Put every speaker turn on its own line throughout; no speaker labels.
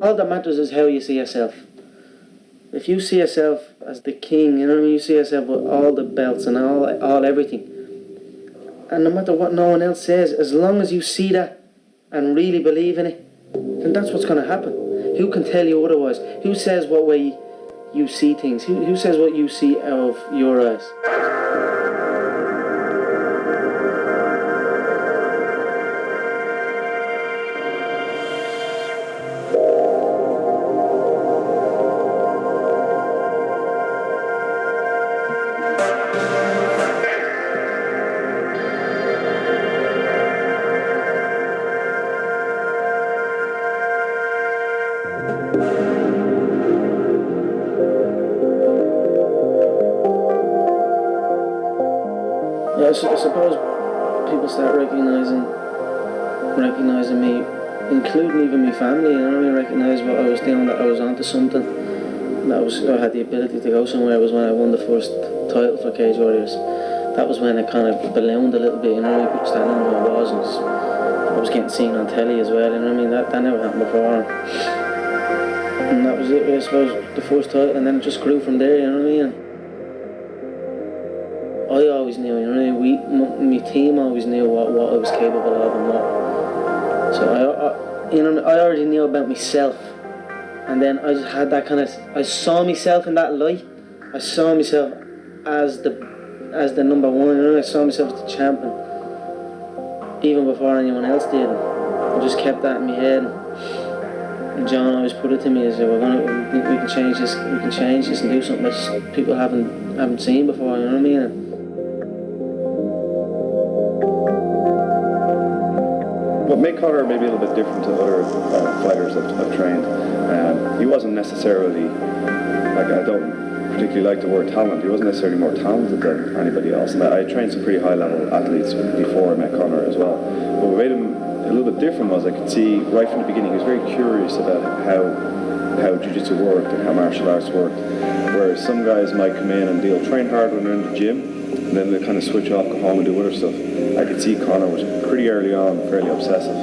All that matters is how you see yourself. If you see yourself as the king, you know what I mean, you see yourself with all the belts and all everything, and no matter what no one else says, as long as you see that and really believe in it, then that's what's going to happen. Who can tell you otherwise? Who says what way you see things? Who says what you see out of your eyes? Yeah, I suppose people start recognising me, including even my family. You know what I mean? Recognise what I was doing, that I was onto something. I had the ability to go somewhere. It was when I won the first title for Cage Warriors. That was when it kind of ballooned a little bit. You know, people started knowing who I was, and I was getting seen on telly as well. You know what I mean? That never happened before. And that was it, I suppose, the first title, and then it just grew from there. You know what I mean? I always knew, you know what I mean? My team always knew what I was capable of and what. So I already knew about myself, and then I just had that kind of. I saw myself in that light. I saw myself as the number one. You know, I saw myself as the champion, even before anyone else did. I just kept that in my head. And John always put it to me as, we can change this, and do something that people haven't seen before. You know what I mean?
What made Conor maybe a little bit different to other fighters I've trained, he wasn't necessarily, like, I don't particularly like the word talent, he wasn't necessarily more talented than anybody else. And I trained some pretty high level athletes before I met Conor as well. But what made him a little bit different was I could see right from the beginning he was very curious about how jiu-jitsu worked and how martial arts worked. Whereas some guys might come in and they'll train hard when they're in the gym, and then they kind of switch off, go home and do other stuff. I could see Conor was pretty early on fairly obsessive.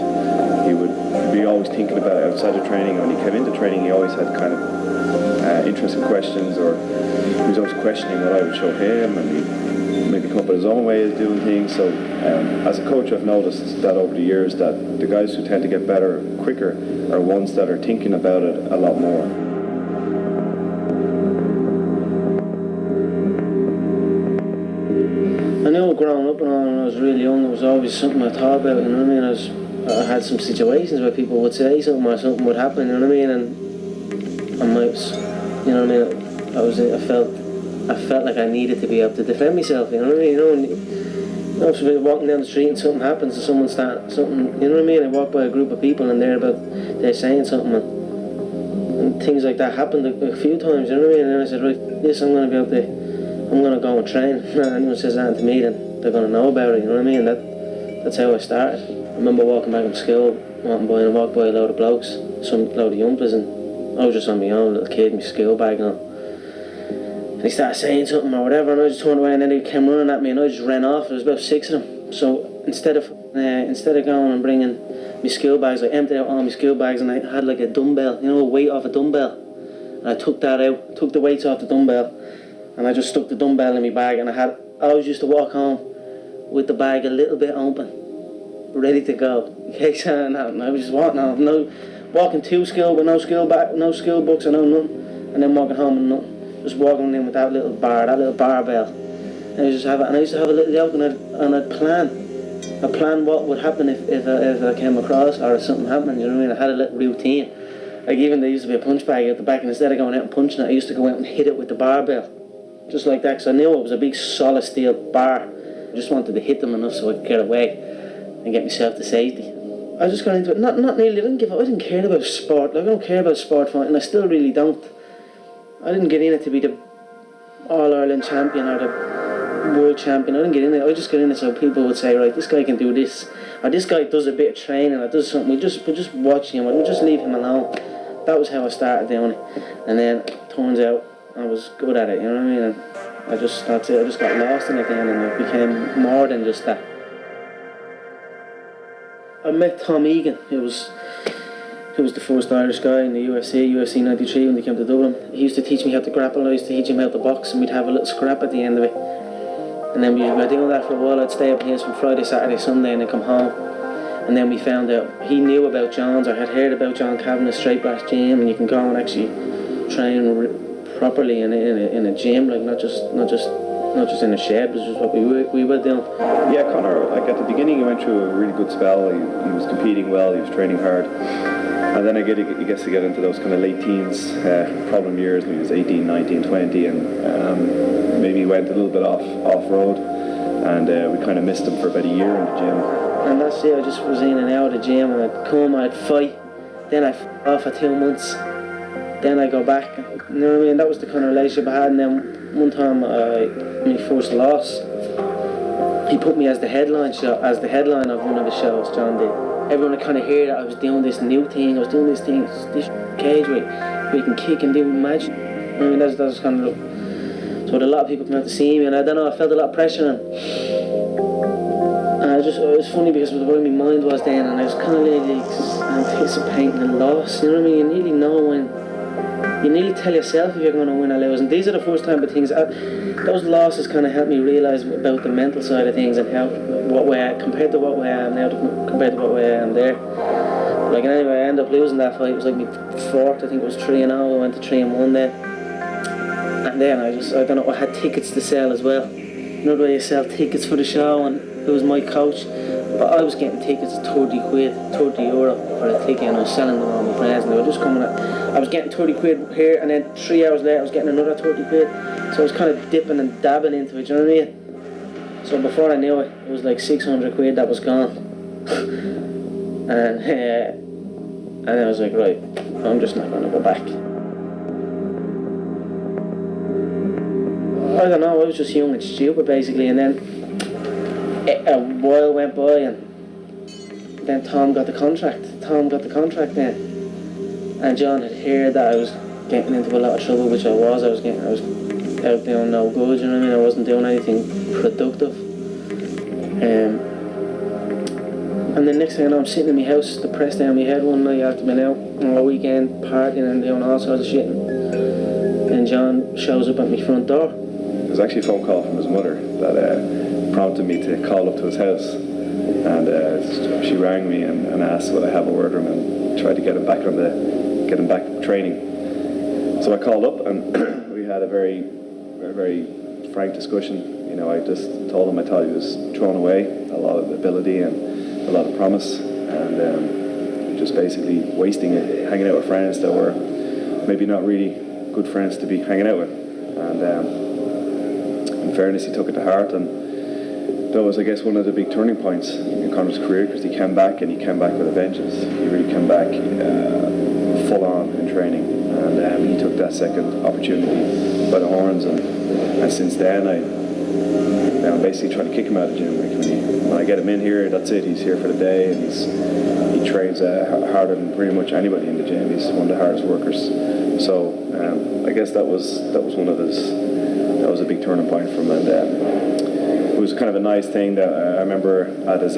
He would be always thinking about it outside of training. When he came into training, he always had kind of interesting questions, or he was always questioning what I would show him, and he'd maybe come up with his own way of doing things. So as a coach, I've noticed that over the years that the guys who tend to get better quicker are ones that are thinking about it a lot more.
I knew growing up and all, when I was really young, it was always something I thought about, you know what I mean? I had some situations where people would say something or something would happen, you know what I mean? And I might, you know what I mean? I felt like I needed to be able to defend myself, you know what I mean? If you're walking down the street and something happens and someone starts something, you know what I mean? I walk by a group of people and they're saying something, and things like that happened a few times, you know what I mean? And then I said, right, yes, I'm going to go and train. If anyone says that to me, then they're going to know about it, you know what I mean? That's how I started. I remember walking back from school, walked by a load of blokes, some load of youngsters, and I was just on my own, little kid, my school bag and all. And he started saying something or whatever, and I just turned away, and then he came running at me, and I just ran off. There was about 6 of them. So instead of going and bringing my school bags, I emptied out all my school bags, and I had like a dumbbell, you know, a weight off a dumbbell. And I took that out, took the weights off the dumbbell, and I just stuck the dumbbell in my bag, and I always used to walk home with the bag a little bit open, ready to go. In case anything happened, I was just walking to school with no school books, and no nothing, and then walking home and nothing. Just walking in with that little barbell. And I used to have a little joke, and I'd plan what would happen if I came across, or if something happened, you know what I mean? I had a little routine. Like, even there used to be a punch bag at the back, and instead of going out and punching it, I used to go out and hit it with the barbell. Just like that, because I knew it was a big solid steel bar. I just wanted to hit them enough so I could get away and get myself to safety. I just got into it, not really, I didn't care about sport. Like, I don't care about sport fighting, I still really don't. I didn't get in it to be the All-Ireland champion or the world champion. I didn't get in it. I just got in it so people would say, right, this guy can do this, or this guy does a bit of training, or does something. We'll just watch him, we'll just leave him alone. That was how I started doing it. And then, turns out, I was good at it, you know what I mean? And that's it, I just got lost in it then, and it became more than just that. I met Tom Egan. who was the first Irish guy in the UFC 93 when they came to Dublin. He used to teach me how to grapple, I used to teach him how to box, and we'd have a little scrap at the end of it. And then we were doing that for a while. I'd stay up in his from Friday, Saturday, Sunday, and then come home. And then we found out he knew about John's, or had heard about John Kavanagh's straight back gym, and you can go and actually train properly in a gym, like not just in a shed, which is what we were doing.
Yeah, Conor, like at the beginning he went through a really good spell. He was competing well, he was training hard. And then he gets to get into those kind of late teens, problem years when he was 18, 19, 20, and maybe he went a little bit off-road, and we kind of missed him for about a year in the gym.
And that's it, I just was in and out of the gym, and I'd come, I'd fight, then I'd off for 2 months, then I go back, you know what I mean? That was the kind of relationship I had. And then one time, my first loss, he put me as the headline of one of the shows, John did. Everyone would kind of hear that I was doing this new thing, this cage where you can kick and do magic. I mean, that's kind of, so a lot of people come out to see me, and I don't know, I felt a lot of pressure, and it was funny because the way my mind was then, and I was kind of like anticipating a loss, you know what I mean? You nearly know you nearly tell yourself if you're going to win or lose, and these are the first time, but those losses kind of helped me realise about the mental side of things, and compared to what way I am now, compared to what way I am there. Like anyway, I ended up losing that fight. It was like my fourth, I think it was 3-0. I went to 3-1 then, and then I don't know, I had tickets to sell as well. You know the way you sell tickets for the show, and it was my coach, but I was getting tickets at 30 euro for a ticket, and I was selling them all my friends, and they were just coming I was getting 30 quid here, and then 3 hours later I was getting another 30 quid, so I was kind of dipping and dabbing into it, you know what I mean? So before I knew it, it was like 600 quid that was gone. and I was like, right, I'm just not going to go back. I don't know, I was just young and stupid basically, and then a while went by, and then Tom got the contract then. And John had heard that I was getting into a lot of trouble, which I was out doing no good, you know what I mean? I wasn't doing anything productive. And the next thing I know, I'm sitting in my house, depressed down my head one night after being out on a weekend, partying and doing all sorts of shit. And John shows up at my front door.
It was actually a phone call from his mother that prompted me to call up to his house. And she rang me and asked would I have a word with him, and tried to get him back training. So I called up, and we had a very frank discussion. You know, I just told him I thought he was throwing away a lot of ability and a lot of promise, and just basically wasting it, hanging out with friends that were maybe not really good friends to be hanging out with. And in fairness, he took it to heart, and that was, I guess, one of the big turning points in Conor's career, because he came back with a vengeance. He really came back full on in training, and he took that second opportunity by the horns, and since then I'm basically trying to kick him out of the gym. Like when I get him in here, that's it. He's here for the day, and he trains harder than pretty much anybody in the gym. He's one of the hardest workers. So I guess that was one of his. That was a big turning point for him, and it was kind of a nice thing that I remember at his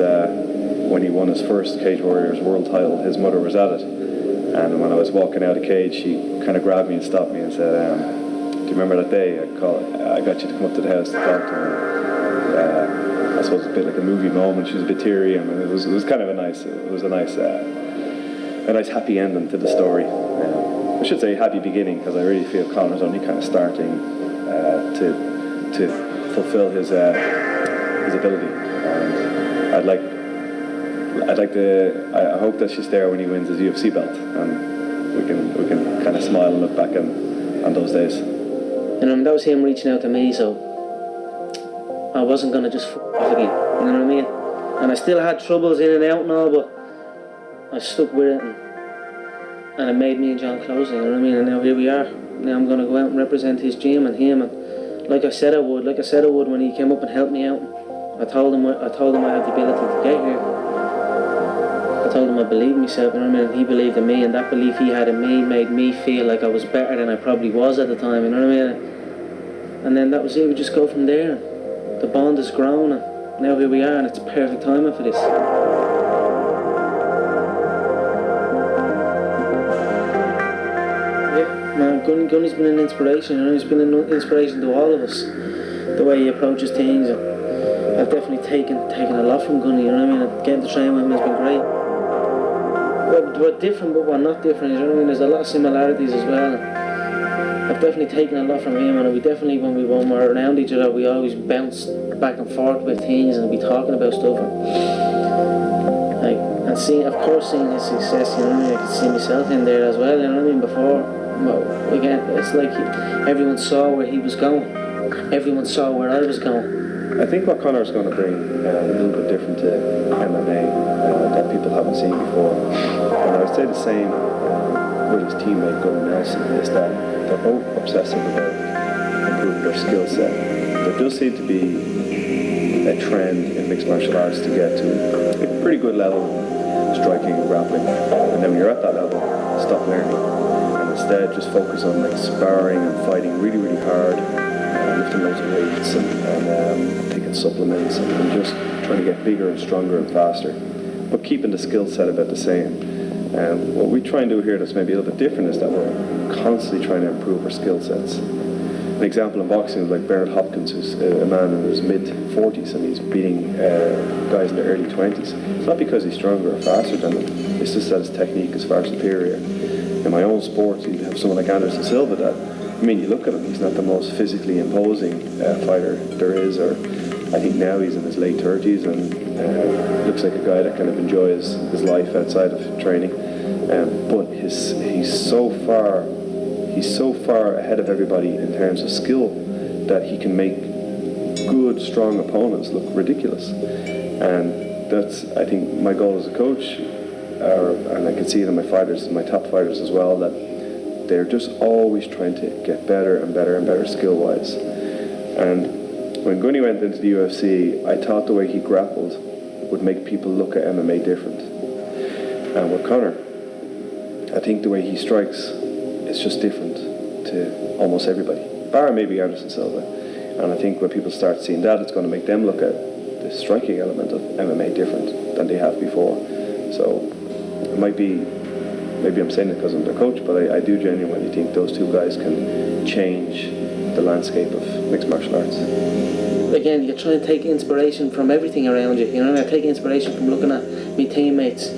when he won his first Cage Warriors world title. His mother was at it, and when I was walking out of the cage, she kind of grabbed me and stopped me and said, "Do you remember that day I got you to come up to the house to talk to him?" I suppose a bit like a movie moment. She was a bit teary, and it was kind of a nice happy ending to the story. I should say happy beginning, because I really feel Conor's only kind of starting to fulfill his ability. And I hope that she's there when he wins his UFC belt, and we can kind of smile and look back on those days.
And that was him reaching out to me, so I wasn't going to just f*** off again, you know what I mean? And I still had troubles in and out and all, but I stuck with it, and it made me and John closer, you know what I mean? And now here we are. Now I'm going to go out and represent his gym and him, and like I said I would when he came up and helped me out. I told him I had the ability to get here. I told him I believed in myself, you know what I mean? And he believed in me, and that belief he had in me made me feel like I was better than I probably was at the time, you know what I mean? And then that was it, we just go from there. The bond has grown, and now here we are, and it's perfect timing for this. Yeah, man, Gunny's been an inspiration, you know, he's been an inspiration to all of us, the way he approaches things, and I've definitely taken a lot from Gunny, you know what I mean, and getting to train with him has been great. We're different, but we're not different, you know what I mean, there's a lot of similarities as well. I've definitely taken a lot from him, and we definitely, when we're around each other, we always bounce back and forth with things, and we talking about stuff, and seeing his success, you know what I mean, I could see myself in there as well, you know what I mean, before. Well, again, it's like everyone saw where he was going. Everyone saw where I was going.
I think what Conor's going to bring a little bit different to MMA that people haven't seen before. And I would say the same with his teammate Gunnar Nelson, is that they're both obsessive about improving their skill set. There does seem to be a trend in mixed martial arts to get to a pretty good level of striking and grappling. And then when you're at that level, stop learning. Instead, just focus on like sparring and fighting really, really hard, lifting loads of weights and taking supplements and just trying to get bigger and stronger and faster, but keeping the skill set about the same. What we try and do here that's maybe a little bit different is that we're constantly trying to improve our skill sets. An example in boxing is like Bernard Hopkins, who's a man in his mid-40s and he's beating guys in their early 20s. It's not because he's stronger or faster than them, it's just that his technique is far superior. In my own sport, you have someone like Anderson Silva that, I mean, you look at him, he's not the most physically imposing fighter there is, or I think now he's in his late 30s and looks like a guy that kind of enjoys his life outside of training. But he's so far ahead of everybody in terms of skill that he can make good, strong opponents look ridiculous. And that's, I think, my goal as a coach. And I can see it in my fighters, my top fighters as well, that they're just always trying to get better and better and better skill-wise. And when Gunny went into the UFC, I thought the way he grappled would make people look at MMA different. And with Conor, I think the way he strikes is just different to almost everybody, bar maybe Anderson Silva. And I think when people start seeing that, it's going to make them look at the striking element of MMA different than they have before. So it might be, maybe I'm saying it because I'm their coach, but I do genuinely think those two guys can change the landscape of mixed martial arts.
Again, you're trying to take inspiration from everything around you, you know, I take inspiration from looking at my teammates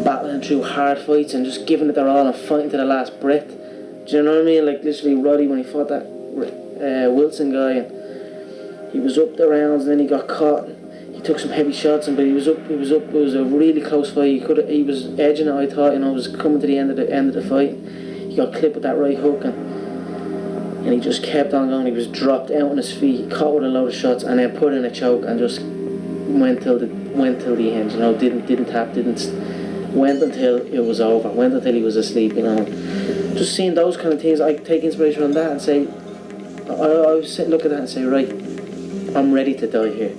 battling through hard fights and just giving it their all and fighting to the last breath. Do you know what I mean? Like literally Roddy, when he fought that Wilson guy, and he was up the rounds and then he got caught. He took some heavy shots, but he was up. It was a really close fight. He was edging it. I thought, you know, it was coming to the end of the fight. He got clipped with that right hook, and he just kept on going. He was dropped out on his feet. He caught with a load of shots, and then put in a choke and just went till the end. You know, didn't tap, went until it was over. Went until he was asleep. You know, just seeing those kind of things, I take inspiration from that and say, I look at that and say, right, I'm ready to die here.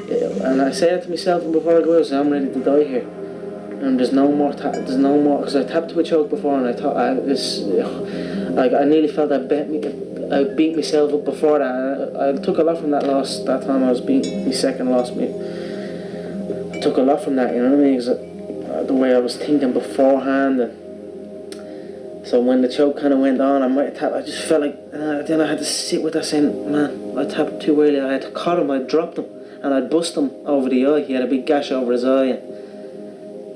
And I say that to myself before I go out, I say, I'm ready to die here. And there's no more, because I tapped to a choke before, and I thought, I nearly felt I beat myself up before that. I took a lot from that loss, that time I was beating my second loss. I took a lot from that, you know what I mean, because the way I was thinking beforehand, and so when the choke kind of went on, I just felt like, then I had to sit with that saying, man, I tapped too early, I had caught him, I dropped him. And I'd bust him over the eye. He had a big gash over his eye, and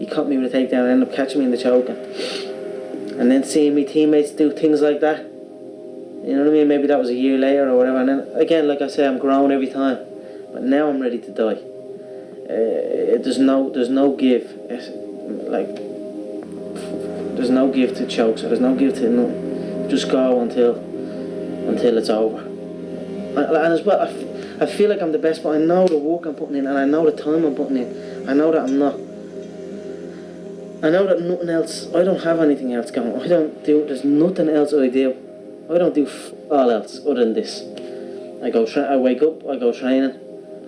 he caught me with a takedown and ended up catching me in the choke. And then seeing me teammates do things like that, you know what I mean? Maybe that was a year later or whatever. And then again, like I say, I'm growing every time. But now I'm ready to die. There's no give. There's no give to chokes. There's no give to nothing. Just go until it's over. And as well, I feel like I'm the best, but I know the work I'm putting in, and I know the time I'm putting in. I know that I'm not. I know that nothing else. I don't have anything else going. There's nothing else I do. I don't do all else other than this. I wake up. I go training.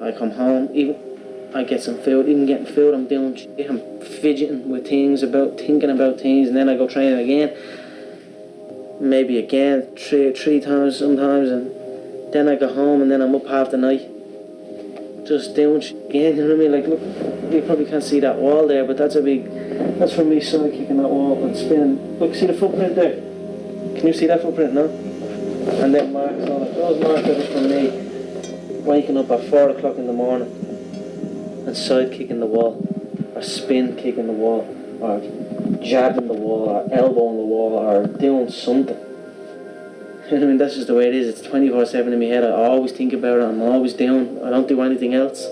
I come home. Even I get some food. Even getting food, I'm doing shit. I'm fidgeting with things, thinking about things, and then I go training again. Maybe again three times sometimes, and then I go home, and then I'm up half the night just doing shit again, you know what I mean? Like, look, you probably can't see that wall there, but that's from me side kicking that wall and spinning. Look, see the footprint there? Can you see that footprint now? And then marks on it. Those marks are just from me waking up at 4 o'clock in the morning and side kicking the wall, or spin kicking the wall, or jabbing the wall, or elbowing the wall, or doing something. I mean, that's just the way it is. It's 24/7 in my head. I always think about it. I'm always doing. I don't do anything else.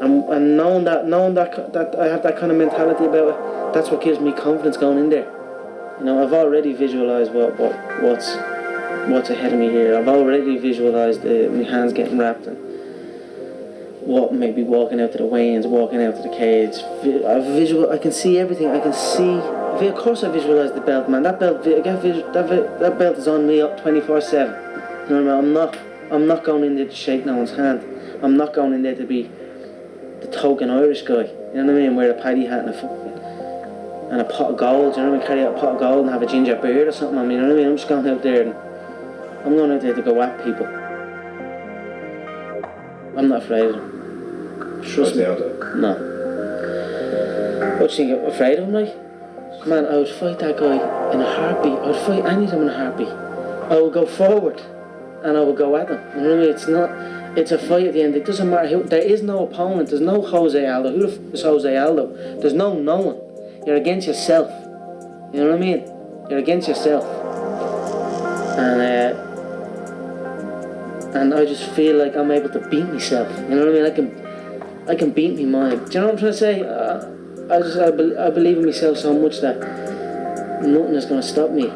And knowing that I have that kind of mentality about it, that's what gives me confidence going in there. You know, I've already visualised what's ahead of me here. I've already visualised my hands getting wrapped and what maybe walking out to the weigh-ins, walking out to the cage. I can see everything. I can see. Of course, I visualise the belt, man. That belt is on me up 24/7. You know what I mean? I'm not going in there to shake no one's hand. I'm not going in there to be the token Irish guy. You know what I mean? Wear a paddy hat and a pot of gold. You know what I mean? Carry out a pot of gold and have a ginger beard or something. I mean, you know what I mean? I'm just going out there and I'm going out there to go at people. I'm not afraid of them. Trust me. No. What do you think? I'm afraid of him, like? Man, I would fight that guy in a heartbeat. I would fight any of them in a heartbeat. I would go forward and I would go at them. You know what I mean? It's a fight at the end. It doesn't matter who. There is no opponent. There's no Jose Aldo. Who the f is Jose Aldo? There's no one. You're against yourself. You know what I mean? You're against yourself. And I just feel like I'm able to beat myself. You know what I mean? I can beat me mind. Do you know what I'm trying to say? I believe in myself so much that nothing is going to stop me.